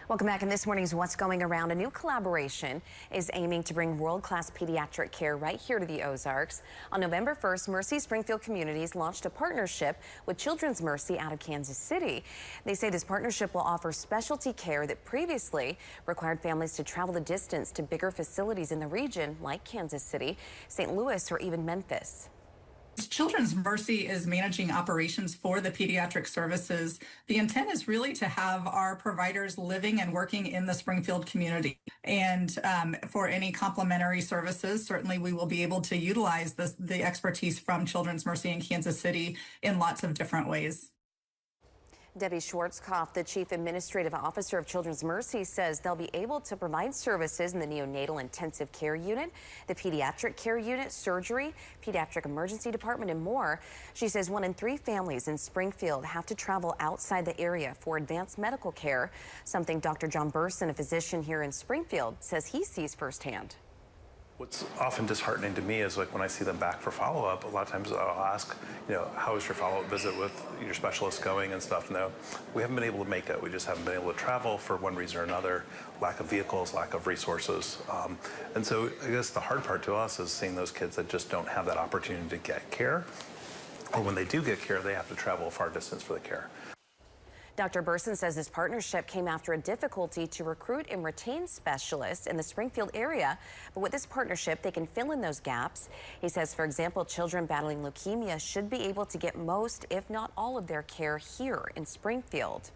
Welcome back. In this morning's What's Going Around, a new collaboration is aiming to bring world-class pediatric care right here to the Ozarks. On November 1st, Mercy Springfield Communities launched a partnership with Children's Mercy out of Kansas City. They say this partnership will offer specialty care that previously required families to travel the distance to bigger facilities in the region like Kansas City, St. Louis, or even Memphis. Children's Mercy is managing operations for the pediatric services. The intent is really to have our providers living and working in the Springfield community. And for any complementary services, certainly we will be able to utilize the expertise from Children's Mercy in Kansas City in lots of different ways. Debbie Schwarzkopf, the Chief Administrative Officer of Children's Mercy, says they'll be able to provide services in the neonatal intensive care unit, the pediatric care unit, surgery, pediatric emergency department, and more. She says 1 in 3 families in Springfield have to travel outside the area for advanced medical care, something Dr. John Burson, a physician here in Springfield, says he sees firsthand. What's often disheartening to me is like when I see them back for follow-up, a lot of times I'll ask, how is your follow-up visit with your specialist going and stuff? No, we haven't been able to make it. We just haven't been able to travel for one reason or another, lack of vehicles, lack of resources. And so I guess the hard part to us is seeing those kids that just don't have that opportunity to get care. Or when they do get care, they have to travel a far distance for the care. Dr. Burson says this partnership came after a difficulty to recruit and retain specialists in the Springfield area. But with this partnership, they can fill in those gaps. He says, for example, children battling leukemia should be able to get most, if not all, of their care here in Springfield.